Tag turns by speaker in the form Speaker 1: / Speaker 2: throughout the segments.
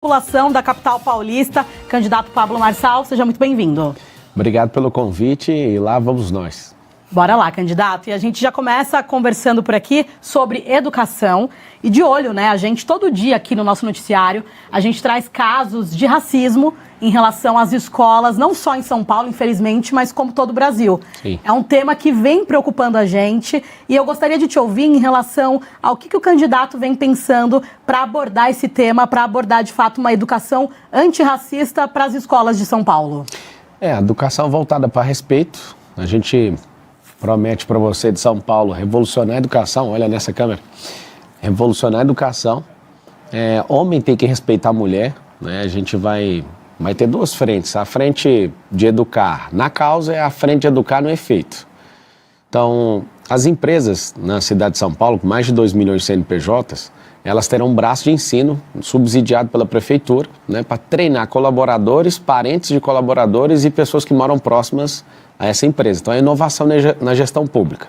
Speaker 1: População da capital paulista, candidato Pablo Marçal, seja muito bem-vindo.
Speaker 2: Obrigado pelo convite e lá vamos nós.
Speaker 1: Bora lá, candidato. E a gente já começa conversando por aqui sobre educação e de olho, né? A gente, todo dia aqui no nosso noticiário, a gente traz casos de racismo em relação às escolas, não só em São Paulo, infelizmente, mas como todo o Brasil.
Speaker 2: Sim.
Speaker 1: É um tema que vem preocupando a gente e eu gostaria de te ouvir em relação ao que o candidato vem pensando para abordar esse tema, para abordar, de fato, uma educação antirracista para as escolas de São Paulo.
Speaker 2: A educação voltada para respeito. A gente promete para você de São Paulo revolucionar a educação, olha nessa câmera, revolucionar a educação. Homem tem que respeitar a mulher, né? A gente vai ter duas frentes, a frente de educar na causa e a frente de educar no efeito. Então, as empresas na cidade de São Paulo, com mais de 2 milhões de CNPJs, elas terão um braço de ensino subsidiado pela prefeitura, né, para treinar colaboradores, parentes de colaboradores e pessoas que moram próximas a essa empresa. Então, é inovação na gestão pública.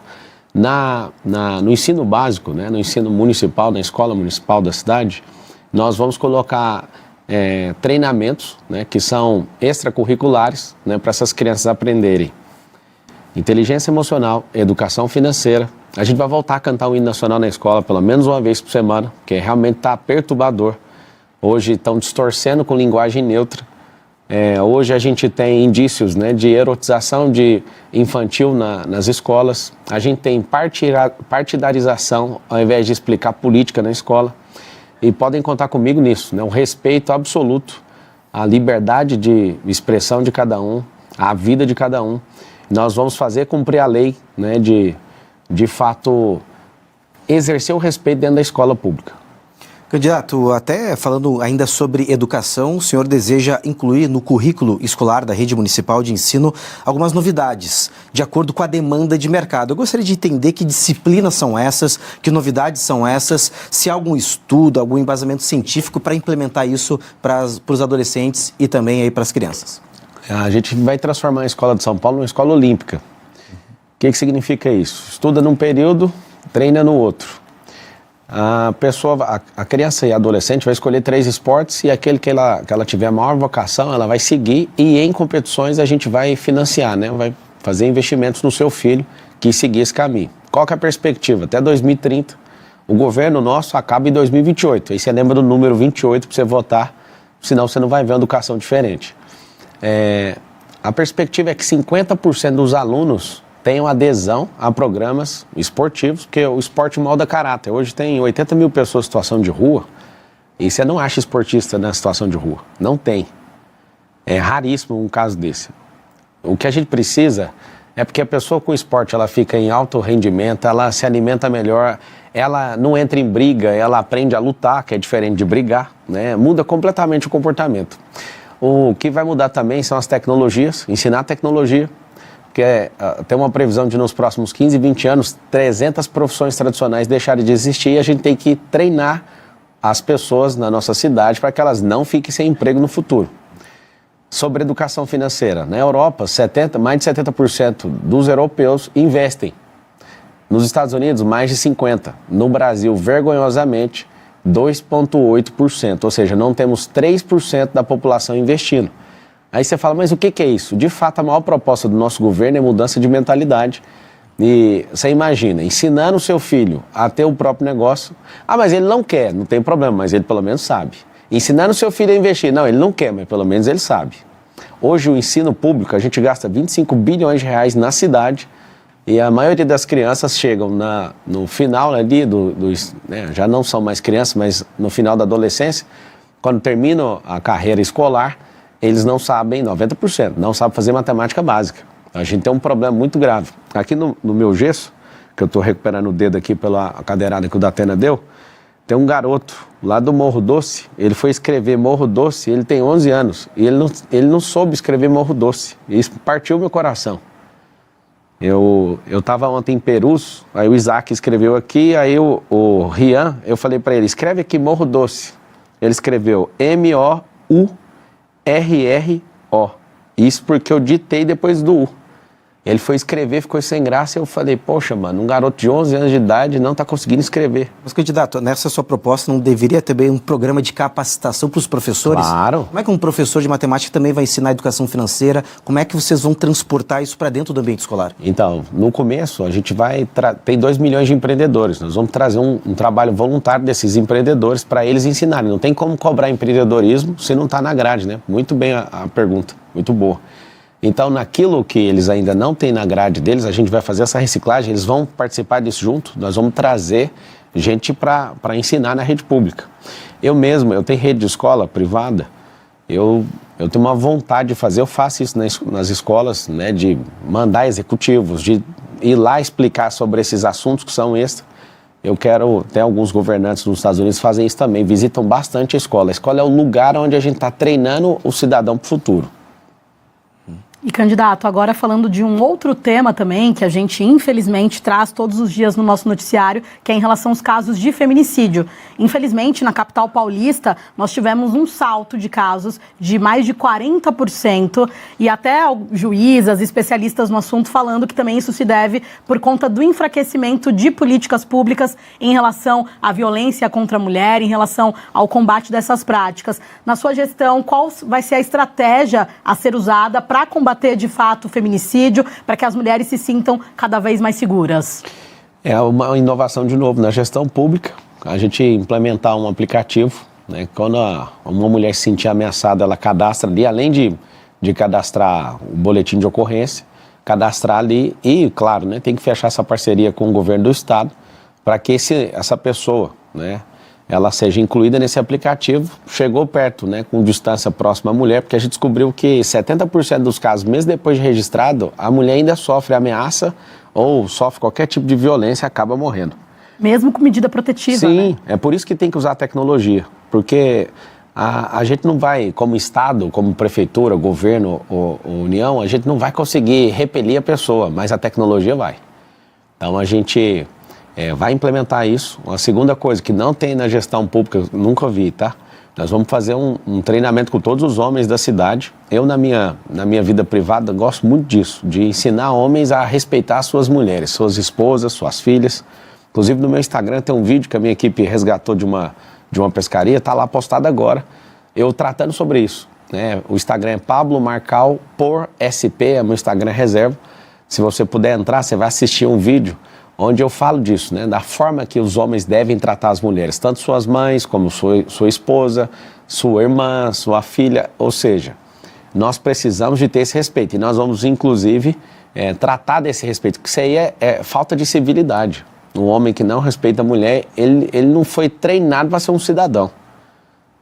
Speaker 2: No ensino básico, né, no ensino municipal, na escola municipal da cidade, nós vamos colocar treinamentos, né, que são extracurriculares, né, para essas crianças aprenderem inteligência emocional, educação financeira. A gente vai voltar a cantar o hino nacional na escola pelo menos uma vez por semana, que realmente está perturbador. Hoje estão distorcendo com linguagem neutra. Hoje a gente tem indícios, né, de erotização de infantil nas escolas. A gente tem partidarização ao invés de explicar política na escola. E podem contar comigo nisso, né? Um respeito absoluto à liberdade de expressão de cada um, à vida de cada um. Nós vamos fazer cumprir a lei, né, de fato, exercer o respeito dentro da escola pública.
Speaker 3: Candidato, até falando ainda sobre educação, o senhor deseja incluir no currículo escolar da rede municipal de ensino algumas novidades, de acordo com a demanda de mercado. Eu gostaria de entender que disciplinas são essas, que novidades são essas, se há algum estudo, algum embasamento científico para implementar isso para os adolescentes e também aí para as crianças.
Speaker 2: A gente vai transformar a escola de São Paulo numa escola olímpica. O que significa isso? Estuda num período, treina no outro. A criança e a adolescente vai escolher 3 esportes e aquele que ela tiver a maior vocação, ela vai seguir e em competições a gente vai financiar, né? Vai fazer investimentos no seu filho que seguir esse caminho. Qual que é a perspectiva? Até 2030, o governo nosso acaba em 2028. Aí você lembra do número 28 para você votar, senão você não vai ver uma educação diferente. A perspectiva é que 50% dos alunos tenham adesão a programas esportivos, porque o esporte molda caráter. Hoje tem 80 mil pessoas em situação de rua e você não acha esportista na situação de rua. Não tem. É raríssimo um caso desse. O que a gente precisa é porque a pessoa com esporte, ela fica em alto rendimento, ela se alimenta melhor, ela não entra em briga, ela aprende a lutar, que é diferente de brigar, né? Muda completamente o comportamento. O que vai mudar também são as tecnologias, ensinar tecnologia, porque tem uma previsão de nos próximos 15, 20 anos, 300 profissões tradicionais deixarem de existir e a gente tem que treinar as pessoas na nossa cidade para que elas não fiquem sem emprego no futuro. Sobre educação financeira, na Europa, mais de 70% dos europeus investem. Nos Estados Unidos, mais de 50%. No Brasil, vergonhosamente, 2,8%, ou seja, não temos 3% da população investindo. Aí você fala, mas o que é isso? De fato, a maior proposta do nosso governo é mudança de mentalidade. E você imagina, ensinando o seu filho a ter o próprio negócio. Mas ele não quer, não tem problema, mas ele pelo menos sabe. Ensinando o seu filho a investir, não, ele não quer, mas pelo menos ele sabe. Hoje o ensino público, a gente gasta 25 bilhões de reais na cidade e a maioria das crianças chegam no final ali, já não são mais crianças, mas no final da adolescência, quando terminam a carreira escolar, eles não sabem, 90%, não sabem fazer matemática básica. A gente tem um problema muito grave. Aqui no meu gesso, que eu estou recuperando o dedo aqui pela cadeirada que o Datena deu, tem um garoto lá do Morro Doce, ele foi escrever Morro Doce, ele tem 11 anos, e ele não soube escrever Morro Doce. Isso partiu meu coração. Eu estava ontem em Perus, aí o Isaac escreveu aqui, aí o Rian, eu falei para ele, escreve aqui Morro Doce. Ele escreveu MOURRO. Isso porque eu ditei depois do U. Ele foi escrever, ficou sem graça, e eu falei, poxa, mano, um garoto de 11 anos de idade não está conseguindo escrever.
Speaker 3: Mas, candidato, nessa sua proposta não deveria ter bem um programa de capacitação para os professores?
Speaker 2: Claro.
Speaker 3: Como é que um professor de matemática também vai ensinar educação financeira? Como é que vocês vão transportar isso para dentro do ambiente escolar?
Speaker 2: Então, no começo, a gente tem 2 milhões de empreendedores. Nós vamos trazer um trabalho voluntário desses empreendedores para eles ensinarem. Não tem como cobrar empreendedorismo se não está na grade, né? Muito bem a pergunta, muito boa. Então, naquilo que eles ainda não têm na grade deles, a gente vai fazer essa reciclagem, eles vão participar disso junto, nós vamos trazer gente para ensinar na rede pública. Eu tenho rede de escola privada, eu tenho uma vontade de fazer, eu faço isso nas escolas, né, de mandar executivos, de ir lá explicar sobre esses assuntos que são extra. Eu quero, até alguns governantes dos Estados Unidos fazem isso também, visitam bastante a escola. A escola é o lugar onde a gente está treinando o cidadão para o futuro.
Speaker 1: E, candidato, agora falando de um outro tema também, que a gente infelizmente traz todos os dias no nosso noticiário, que é em relação aos casos de feminicídio. Infelizmente, na capital paulista, nós tivemos um salto de casos de mais de 40%, e até juízas, especialistas no assunto, falando que também isso se deve por conta do enfraquecimento de políticas públicas em relação à violência contra a mulher, em relação ao combate dessas práticas. Na sua gestão, qual vai ser a estratégia a ser usada para combater de fato o feminicídio, para que as mulheres se sintam cada vez mais seguras?
Speaker 2: É uma inovação de novo na gestão pública, a gente implementar um aplicativo, né? Quando uma mulher se sentir ameaçada, ela cadastra ali, além de cadastrar o boletim de ocorrência, cadastrar ali e, claro, né, tem que fechar essa parceria com o governo do estado para que essa pessoa, né, ela seja incluída nesse aplicativo. Chegou perto, né, com distância próxima à mulher, porque a gente descobriu que 70% dos casos, mesmo depois de registrado, a mulher ainda sofre ameaça ou sofre qualquer tipo de violência e acaba morrendo.
Speaker 1: Mesmo com medida protetiva,
Speaker 2: Sim,
Speaker 1: né?
Speaker 2: É por isso que tem que usar a tecnologia, porque a gente não vai, como Estado, como Prefeitura, Governo ou União, a gente não vai conseguir repelir a pessoa, mas a tecnologia vai. Então a gente vai implementar isso. Uma segunda coisa que não tem na gestão pública, eu nunca vi, tá? Nós vamos fazer um treinamento com todos os homens da cidade. Eu, na minha vida privada, gosto muito disso, de ensinar homens a respeitar suas mulheres, suas esposas, suas filhas. Inclusive, no meu Instagram tem um vídeo que a minha equipe resgatou de uma pescaria, está lá postado agora, eu tratando sobre isso, né? O Instagram é Pablo Marcal por SP, é meu Instagram reserva. Se você puder entrar, você vai assistir um vídeo onde eu falo disso, né? Da forma que os homens devem tratar as mulheres, tanto suas mães, como sua esposa, sua irmã, sua filha, ou seja, nós precisamos de ter esse respeito, e nós vamos, inclusive, tratar desse respeito, porque isso aí é falta de civilidade. Um homem que não respeita a mulher, ele não foi treinado para ser um cidadão.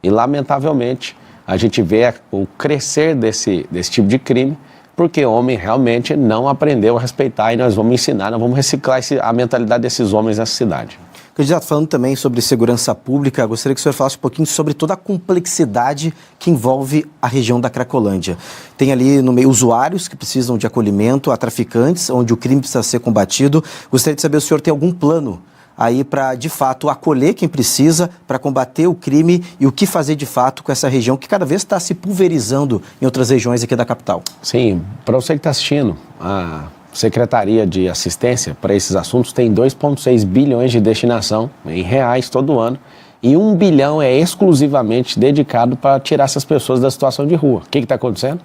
Speaker 2: E, lamentavelmente, a gente vê o crescer desse tipo de crime, porque o homem realmente não aprendeu a respeitar, e nós vamos ensinar, nós vamos reciclar a mentalidade desses homens nessa cidade.
Speaker 3: Candidato, falando também sobre segurança pública, gostaria que o senhor falasse um pouquinho sobre toda a complexidade que envolve a região da Cracolândia. Tem ali no meio usuários que precisam de acolhimento, há traficantes, onde o crime precisa ser combatido. Gostaria de saber se o senhor tem algum plano aí para, de fato, acolher quem precisa, para combater o crime, e o que fazer, de fato, com essa região que cada vez está se pulverizando em outras regiões aqui da capital.
Speaker 2: Sim, para você que está assistindo, a Secretaria de Assistência para esses assuntos tem 2,6 bilhões de destinação em reais todo ano, e 1 bilhão é exclusivamente dedicado para tirar essas pessoas da situação de rua. O que está acontecendo?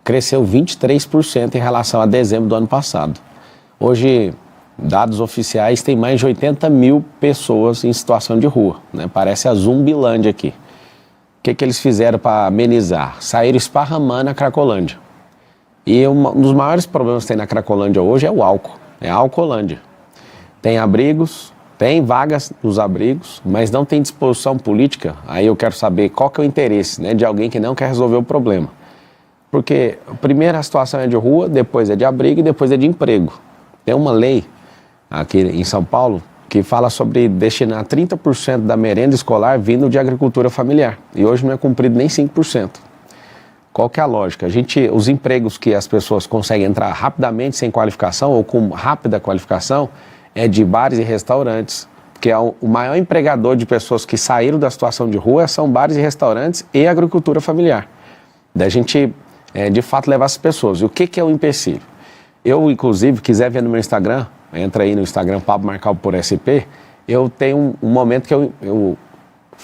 Speaker 2: Cresceu 23% em relação a dezembro do ano passado. Hoje, dados oficiais, tem mais de 80 mil pessoas em situação de rua, né? Parece a Zumbilândia aqui. O que eles fizeram para amenizar? Saíram esparramando a Cracolândia. E um dos maiores problemas que tem na Cracolândia hoje é o álcool, é a Alcolândia. Tem abrigos, tem vagas nos abrigos, mas não tem disposição política. Aí eu quero saber qual que é o interesse, né, de alguém que não quer resolver o problema. Porque primeiro a situação é de rua, depois é de abrigo e depois é de emprego. Tem uma lei aqui em São Paulo que fala sobre destinar 30% da merenda escolar vindo de agricultura familiar. E hoje não é cumprido nem 5%. Qual que é a lógica? Os empregos que as pessoas conseguem entrar rapidamente sem qualificação ou com rápida qualificação é de bares e restaurantes, porque o maior empregador de pessoas que saíram da situação de rua são bares e restaurantes e agricultura familiar. Da gente, de fato, levar essas pessoas. E o que é o empecilho? Eu, inclusive, quiser ver no meu Instagram, entra aí no Instagram, Pablo Marcal por SP, eu tenho um momento que eu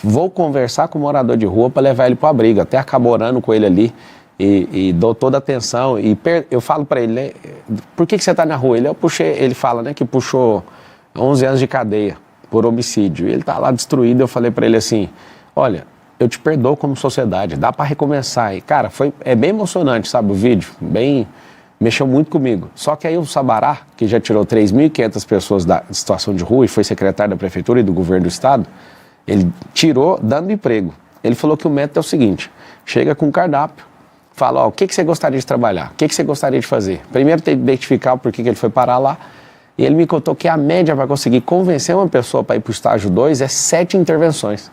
Speaker 2: vou conversar com o morador de rua para levar ele para o abrigo. Até acabo orando com ele ali e dou toda a atenção. E eu falo para ele, né, por que você está na rua? Ele fala, né, que puxou 11 anos de cadeia por homicídio. E ele está lá destruído. Eu falei para ele assim, olha, eu te perdoo como sociedade, dá para recomeçar. E, cara, é bem emocionante, sabe, o vídeo, mexeu muito comigo. Só que aí o Sabará, que já tirou 3.500 pessoas da situação de rua e foi secretário da prefeitura e do governo do estado, ele tirou dando emprego. Ele falou que o método é o seguinte, chega com um cardápio, fala, ó, o que você gostaria de trabalhar? O que você gostaria de fazer? Primeiro tem que identificar o porquê que ele foi parar lá. E ele me contou que a média para conseguir convencer uma pessoa para ir para o estágio 2 é 7 intervenções.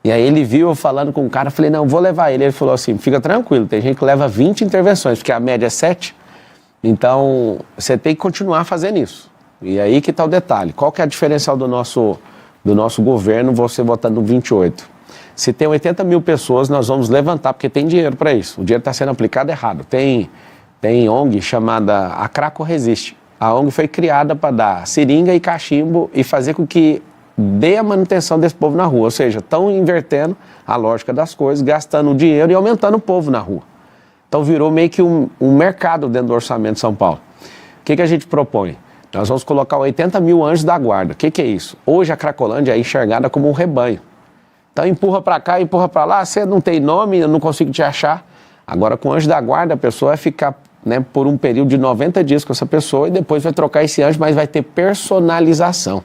Speaker 2: E aí ele viu eu falando com o cara, falei, não, vou levar ele. Ele falou assim, fica tranquilo, tem gente que leva 20 intervenções, porque a média é 7. Então, você tem que continuar fazendo isso. E aí que está o detalhe. Qual que é a diferencial do nosso governo, você votando no 28? Se tem 80 mil pessoas, nós vamos levantar, porque tem dinheiro para isso. O dinheiro está sendo aplicado errado. Tem ONG chamada A Craco Resiste. A ONG foi criada para dar seringa e cachimbo e fazer com que dê a manutenção desse povo na rua, ou seja, estão invertendo a lógica das coisas, gastando dinheiro e aumentando o povo na rua. Então virou meio que um mercado dentro do orçamento de São Paulo. O que a gente propõe? Nós vamos colocar 80 mil anjos da guarda. O que é isso? Hoje a Cracolândia é enxergada como um rebanho. Então empurra para cá, empurra para lá, você não tem nome, eu não consigo te achar. Agora com o anjo da guarda a pessoa vai ficar, né, por um período de 90 dias com essa pessoa e depois vai trocar esse anjo, mas vai ter personalização.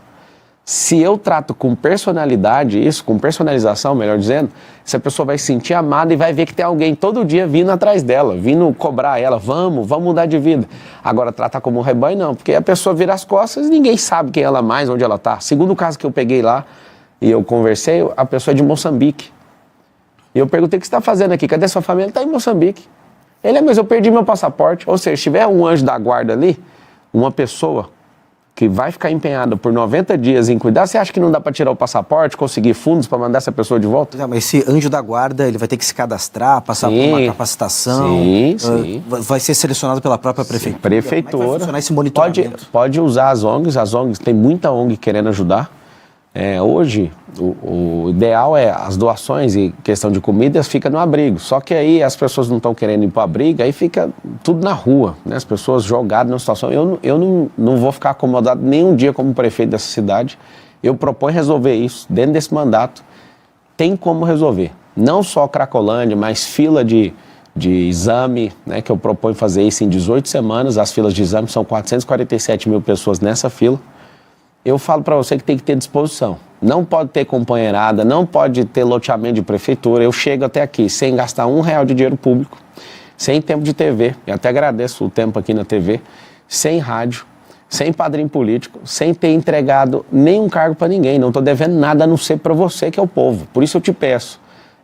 Speaker 2: Se eu trato com personalidade isso, com personalização, melhor dizendo, essa pessoa vai se sentir amada e vai ver que tem alguém todo dia vindo atrás dela, vindo cobrar ela, vamos mudar de vida. Agora, tratar como um rebanho, não, porque a pessoa vira as costas e ninguém sabe quem ela é mais, onde ela está. Segundo o caso que eu peguei lá e eu conversei, a pessoa é de Moçambique. E eu perguntei, o que você está fazendo aqui? Cadê sua família? Ele está em Moçambique. Mas eu perdi meu passaporte. Ou seja, se tiver um anjo da guarda ali, uma pessoa que vai ficar empenhada por 90 dias em cuidar, você acha que não dá para tirar o passaporte, conseguir fundos para mandar essa pessoa de volta?
Speaker 3: Não, mas esse anjo da guarda, ele vai ter que se cadastrar, passar por uma capacitação.
Speaker 2: Sim.
Speaker 3: Vai ser selecionado pela própria prefeitura.
Speaker 2: Sim, prefeitura.
Speaker 3: Como é que vai funcionar esse monitoramento?
Speaker 2: Pode usar as ONGs, tem muita ONG querendo ajudar. Hoje, o ideal é as doações e questão de comidas fica no abrigo. Só que aí as pessoas não estão querendo ir para o abrigo, aí fica tudo na rua, né? As pessoas jogadas numa situação. Eu não vou ficar acomodado nem um dia como prefeito dessa cidade. Eu proponho resolver isso dentro desse mandato. Tem como resolver. Não só Cracolândia, mas fila de exame, né? Que eu proponho fazer isso em 18 semanas. As filas de exame são 447 mil pessoas nessa fila. Eu falo para você que tem que ter disposição. Não pode ter companheirada, não pode ter loteamento de prefeitura. Eu chego até aqui sem gastar R$1 de dinheiro público, sem tempo de TV, e até agradeço o tempo aqui na TV, sem rádio, sem padrinho político, sem ter entregado nenhum cargo para ninguém. Não estou devendo nada a não ser para você, que é o povo. Por isso eu te peço,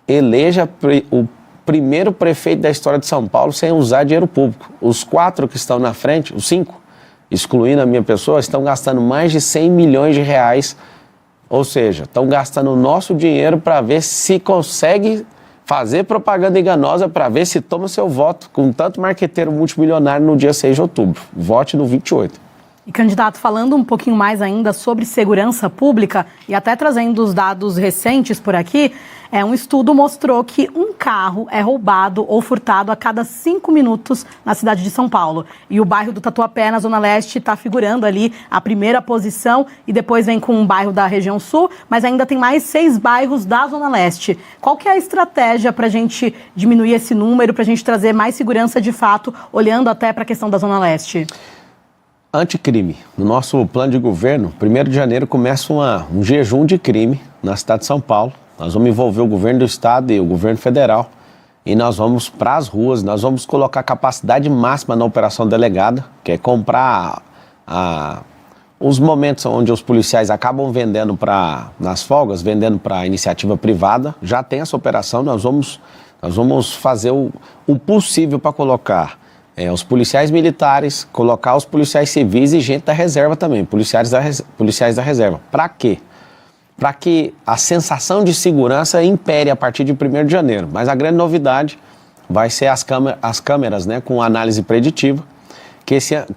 Speaker 2: eleja o primeiro prefeito da história de São Paulo sem usar dinheiro público. Os 4 que estão na frente, os 5, excluindo a minha pessoa, estão gastando mais de 100 milhões de reais, ou seja, estão gastando o nosso dinheiro para ver se consegue fazer propaganda enganosa, para ver se toma seu voto, com tanto marqueteiro multimilionário no dia 6 de outubro. Vote no 28.
Speaker 1: E, candidato, falando um pouquinho mais ainda sobre segurança pública e até trazendo os dados recentes por aqui, um estudo mostrou que um carro é roubado ou furtado a cada 5 minutos na cidade de São Paulo. E o bairro do Tatuapé, na Zona Leste, está figurando ali a primeira posição e depois vem com um bairro da região sul, mas ainda tem mais 6 bairros da Zona Leste. Qual que é a estratégia para a gente diminuir esse número, para a gente trazer mais segurança de fato, olhando até para a questão da Zona Leste?
Speaker 2: Anticrime. No nosso plano de governo, 1º de janeiro começa um jejum de crime na cidade de São Paulo. Nós vamos envolver o governo do estado e o governo federal e nós vamos para as ruas, nós vamos colocar capacidade máxima na operação delegada, que é comprar os momentos onde os policiais acabam vendendo nas folgas, vendendo para iniciativa privada. Já tem essa operação, nós vamos fazer o possível para colocar os policiais militares, colocar os policiais civis e gente da reserva também, policiais da reserva. Para quê? Para que a sensação de segurança impere a partir de 1º de janeiro. Mas a grande novidade vai ser as câmeras, né, com análise preditiva,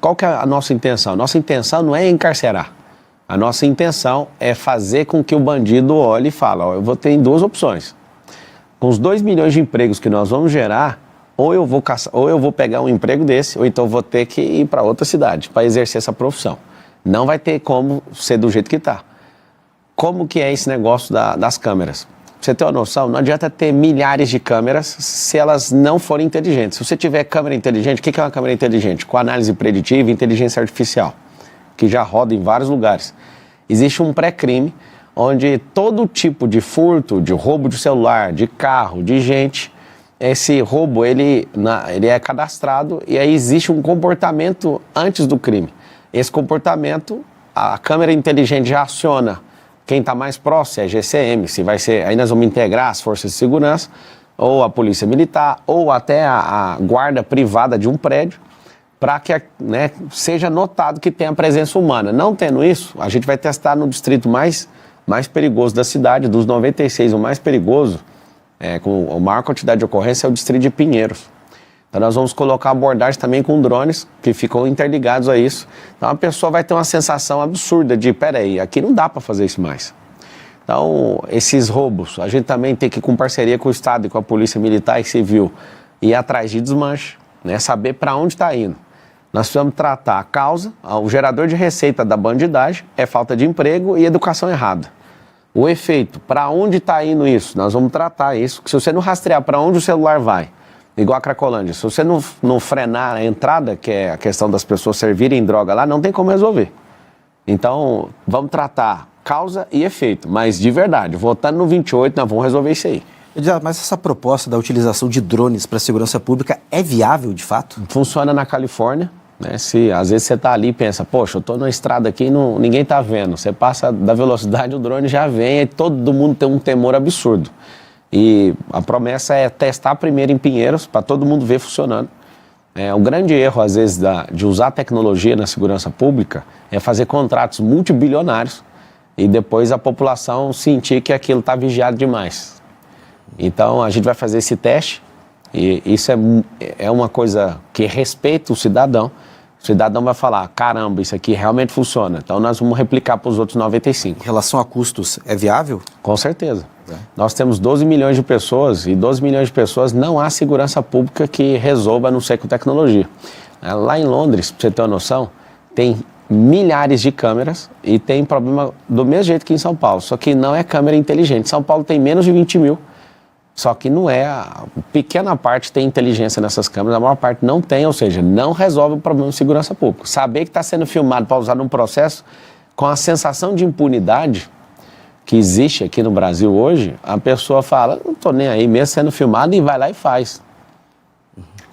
Speaker 2: qual que é a nossa intenção? Nossa intenção não é encarcerar. A nossa intenção é fazer com que o bandido olhe e fale, ó, eu vou ter 2 opções. Com os 2 milhões de empregos que nós vamos gerar, ou eu vou pegar um emprego desse, ou então vou ter que ir para outra cidade para exercer essa profissão. Não vai ter como ser do jeito que está. Como que é esse negócio das câmeras? Pra você ter uma noção, não adianta ter milhares de câmeras se elas não forem inteligentes. Se você tiver câmera inteligente, o que é uma câmera inteligente? Com análise preditiva e inteligência artificial, que já roda em vários lugares. Existe um pré-crime, onde todo tipo de furto, de roubo de celular, de carro, de gente, esse roubo ele é cadastrado e aí existe um comportamento antes do crime. Esse comportamento, a câmera inteligente já aciona quem está mais próximo, se é GCM, se vai ser, aí nós vamos integrar as forças de segurança, ou a polícia militar, ou até a guarda privada de um prédio, para que seja notado que tem a presença humana. Não tendo isso, a gente vai testar no distrito mais perigoso da cidade, dos 96, o mais perigoso, com a maior quantidade de ocorrência, é o distrito de Pinheiros. Então nós vamos colocar abordagem também com drones, que ficam interligados a isso. Então a pessoa vai ter uma sensação absurda de, peraí, aqui não dá para fazer isso mais. Então esses roubos, a gente também tem que ir com parceria com o Estado e com a Polícia Militar e Civil, ir atrás de desmanche, saber para onde está indo. Nós precisamos tratar a causa, o gerador de receita da bandidagem é falta de emprego e educação errada. O efeito, para onde está indo isso? Nós vamos tratar isso, que se você não rastrear para onde o celular vai, igual a Cracolândia, se você não frenar a entrada, que é a questão das pessoas servirem droga lá, não tem como resolver. Então, vamos tratar causa e efeito, mas de verdade, votando no 28, nós vamos resolver isso aí.
Speaker 3: Mas essa proposta da utilização de drones para a segurança pública é viável, de fato?
Speaker 2: Funciona na Califórnia. Se às vezes você está ali e pensa, poxa, eu estou na estrada aqui e ninguém está vendo. Você passa da velocidade, o drone já vem e todo mundo tem um temor absurdo. E a promessa é testar primeiro em Pinheiros, para todo mundo ver funcionando. O grande erro, às vezes, de usar a tecnologia na segurança pública é fazer contratos multibilionários e depois a população sentir que aquilo está vigiado demais. Então, a gente vai fazer esse teste e isso é uma coisa que respeita o cidadão. O cidadão vai falar, caramba, isso aqui realmente funciona. Então, nós vamos replicar para os outros 95.
Speaker 3: Em relação a custos, é viável?
Speaker 2: Com certeza. Nós temos 12 milhões de pessoas e 12 milhões de pessoas não há segurança pública que resolva a não ser com tecnologia. Lá em Londres, para você ter uma noção, tem milhares de câmeras e tem problema do mesmo jeito que em São Paulo, só que não é câmera inteligente. São Paulo tem menos de 20 mil. Só que não é, a pequena parte tem inteligência nessas câmeras, a maior parte não tem, ou seja, não resolve o problema de segurança pública. Saber que está sendo filmado para usar num processo com a sensação de impunidade que existe aqui no Brasil hoje, a pessoa fala, não estou nem aí, mesmo sendo filmado, e vai lá e faz.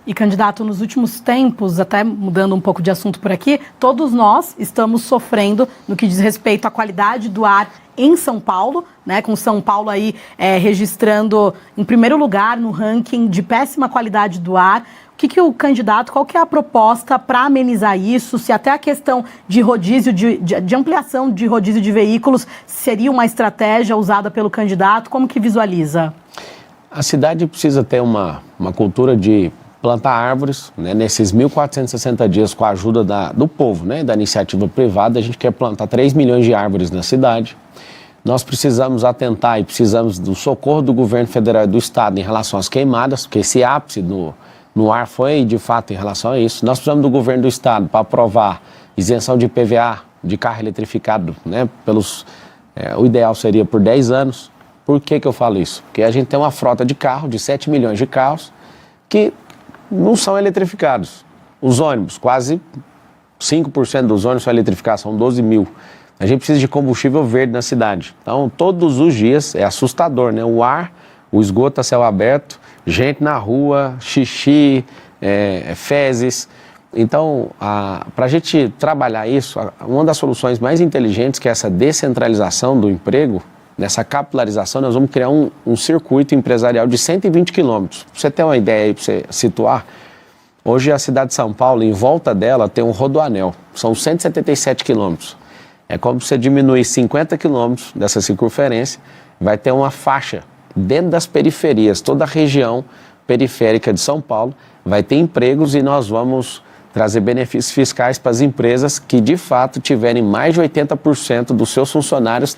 Speaker 1: E, candidato, nos últimos tempos, até mudando um pouco de assunto por aqui, todos nós estamos sofrendo no que diz respeito à qualidade do ar em São Paulo, com São Paulo aí registrando em primeiro lugar no ranking de péssima qualidade do ar. O candidato, qual que é a proposta para amenizar isso? Se até a questão de rodízio, de ampliação de rodízio de veículos seria uma estratégia usada pelo candidato, como que visualiza?
Speaker 2: A cidade precisa ter uma cultura de plantar árvores, nesses 1.460 dias com a ajuda do povo, da iniciativa privada, a gente quer plantar 3 milhões de árvores na cidade. Nós precisamos atentar e precisamos do socorro do governo federal e do estado em relação às queimadas, porque esse ápice no ar foi, de fato, em relação a isso. Nós precisamos do governo do estado para aprovar isenção de IPVA de carro eletrificado, o ideal seria por 10 anos. Por que eu falo isso? Porque a gente tem uma frota de carro, de 7 milhões de carros, que não são eletrificados. Os ônibus, quase 5% dos ônibus são eletrificados, são 12 mil. A gente precisa de combustível verde na cidade. Então, todos os dias, é assustador, O ar, o esgoto a céu aberto, gente na rua, xixi, fezes. Então, para a gente trabalhar isso, uma das soluções mais inteligentes, que é essa descentralização do emprego, nessa capilarização, nós vamos criar um circuito empresarial de 120 quilômetros. Para você ter uma ideia aí, para você situar, hoje a cidade de São Paulo, em volta dela, tem um rodoanel. São 177 quilômetros. É como se você diminuir 50 quilômetros dessa circunferência, vai ter uma faixa dentro das periferias, toda a região periférica de São Paulo vai ter empregos e nós vamos trazer benefícios fiscais para as empresas que, de fato, tiverem mais de 80% dos seus funcionários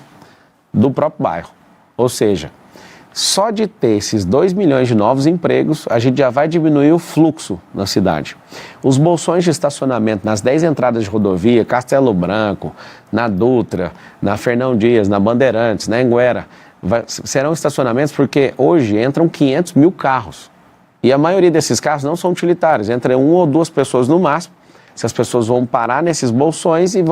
Speaker 2: do próprio bairro. Ou seja, só de ter esses 2 milhões de novos empregos, a gente já vai diminuir o fluxo na cidade. Os bolsões de estacionamento nas 10 entradas de rodovia, Castelo Branco, na Dutra, na Fernão Dias, na Bandeirantes, na Anguera, serão estacionamentos porque hoje entram 500 mil carros. E a maioria desses carros não são utilitários, entra 1 ou 2 pessoas no máximo. Essas pessoas vão parar nesses bolsões e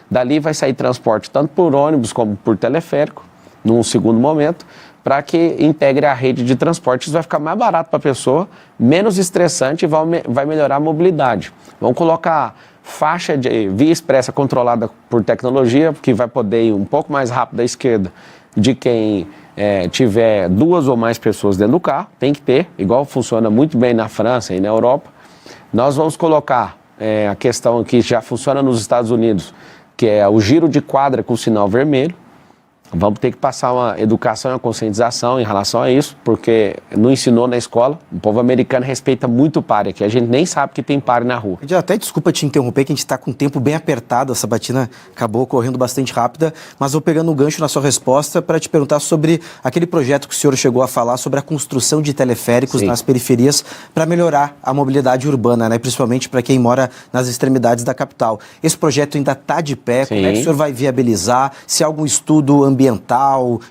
Speaker 2: dali vai sair transporte tanto por ônibus como por teleférico, num segundo momento, para que integre a rede de transporte. Isso vai ficar mais barato para a pessoa, menos estressante e vai melhorar a mobilidade. Vamos colocar faixa de via expressa controlada por tecnologia, que vai poder ir um pouco mais rápido à esquerda de quem tiver 2 ou mais pessoas dentro do carro, tem que ter, igual funciona muito bem na França e na Europa. Nós vamos colocar a questão que já funciona nos Estados Unidos, que é o giro de quadra com o sinal vermelho. Vamos ter que passar uma educação e uma conscientização em relação a isso, porque não ensinou na escola. O povo americano respeita muito o pare aqui. A gente nem sabe que tem pare na rua.
Speaker 3: Até desculpa te interromper, que a gente está com o tempo bem apertado. A sabatina acabou correndo bastante rápida, mas vou pegando um gancho na sua resposta para te perguntar sobre aquele projeto que o senhor chegou a falar sobre a construção de teleféricos nas periferias para melhorar a mobilidade urbana, né? Principalmente para quem mora nas extremidades da capital. Esse projeto ainda está de pé? Sim. Como é que o senhor vai viabilizar? Se há algum estudo ambiental,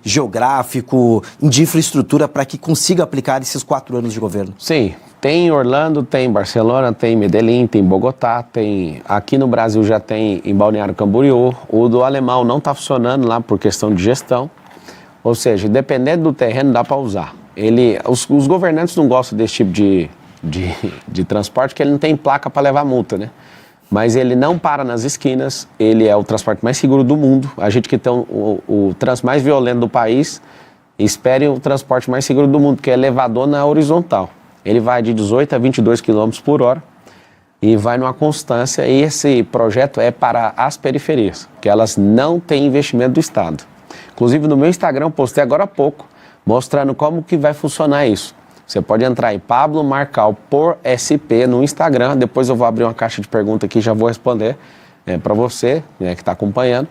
Speaker 3: geográfico, de infraestrutura para que consiga aplicar esses 4 anos de governo?
Speaker 2: Sim, tem em Orlando, tem em Barcelona, tem em Medellín, tem em Bogotá, tem aqui no Brasil já tem em Balneário Camboriú. O do alemão não está funcionando lá por questão de gestão, ou seja, dependendo do terreno dá para usar. Os governantes não gostam desse tipo de transporte porque ele não tem placa para levar multa, né? Mas ele não para nas esquinas, ele é o transporte mais seguro do mundo. A gente que tem o trânsito mais violento do país, espere o transporte mais seguro do mundo, que é elevador na horizontal. Ele vai de 18 a 22 km por hora e vai numa constância. E esse projeto é para as periferias, que elas não têm investimento do Estado. Inclusive no meu Instagram eu postei agora há pouco, mostrando como que vai funcionar isso. Você pode entrar em Pablo Marcal por SP no Instagram. Depois eu vou abrir uma caixa de perguntas aqui e já vou responder para você, que está acompanhando.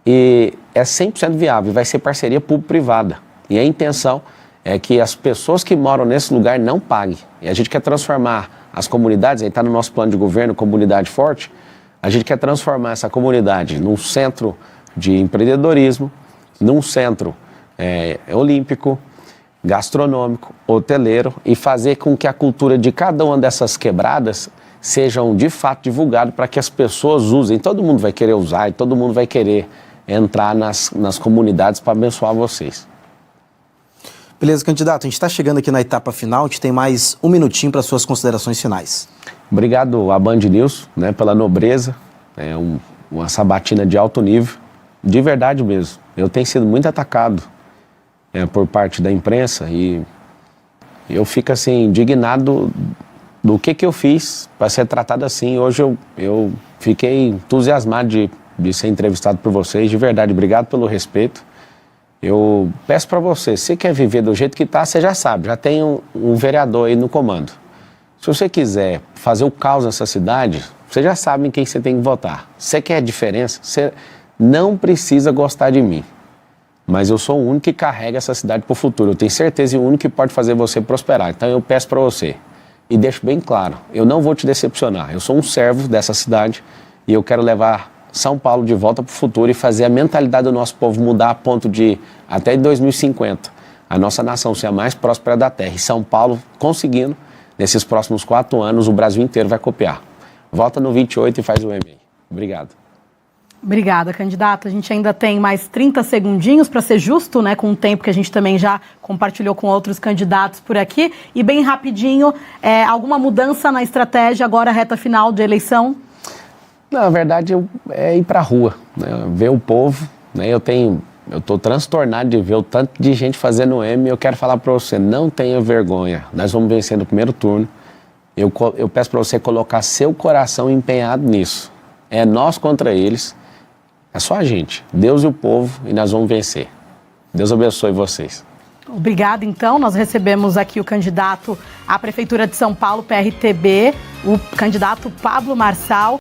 Speaker 2: E é 100% viável, vai ser parceria público-privada. E a intenção é que as pessoas que moram nesse lugar não paguem. E a gente quer transformar as comunidades, aí está no nosso plano de governo, Comunidade Forte, a gente quer transformar essa comunidade num centro de empreendedorismo, num centro olímpico, gastronômico, hoteleiro, e fazer com que a cultura de cada uma dessas quebradas sejam de fato divulgadas para que as pessoas usem. Todo mundo vai querer usar e todo mundo vai querer entrar nas comunidades para abençoar vocês.
Speaker 3: Beleza, candidato, a gente está chegando aqui na etapa final, a gente tem mais um minutinho para suas considerações finais.
Speaker 2: Obrigado à Band News, pela nobreza, uma sabatina de alto nível, de verdade mesmo. Eu tenho sido muito atacado por parte da imprensa e eu fico assim indignado do que eu fiz para ser tratado assim. Hoje eu fiquei entusiasmado de ser entrevistado por vocês, de verdade, obrigado pelo respeito. Eu peço para você, se você quer viver do jeito que está, você já sabe, já tem um vereador aí no comando. Se você quiser fazer o caos nessa cidade, você já sabe em quem você tem que votar. Você quer diferença, você não precisa gostar de mim. Mas eu sou o único que carrega essa cidade para o futuro. Eu tenho certeza e o único que pode fazer você prosperar. Então eu peço para você, e deixo bem claro, eu não vou te decepcionar. Eu sou um servo dessa cidade e eu quero levar São Paulo de volta para o futuro e fazer a mentalidade do nosso povo mudar a ponto de, até 2050, a nossa nação ser a mais próspera da Terra. E São Paulo conseguindo, nesses próximos 4 anos, o Brasil inteiro vai copiar. Volta no 28 e faz o e-mail. Obrigado.
Speaker 1: Obrigada, candidato. A gente ainda tem mais 30 segundinhos para ser justo, com o tempo que a gente também já compartilhou com outros candidatos por aqui. E bem rapidinho, alguma mudança na estratégia agora, reta final de eleição?
Speaker 2: Na verdade, é ir para a rua, ver o povo. Eu estou transtornado de ver o tanto de gente fazendo M. Eu quero falar para você, não tenha vergonha. Nós vamos vencer no primeiro turno. Eu peço para você colocar seu coração empenhado nisso. É nós contra eles. É só a gente, Deus e o povo, e nós vamos vencer. Deus abençoe vocês.
Speaker 1: Obrigada, então. Nós recebemos aqui o candidato à Prefeitura de São Paulo, PRTB, o candidato Pablo Marçal.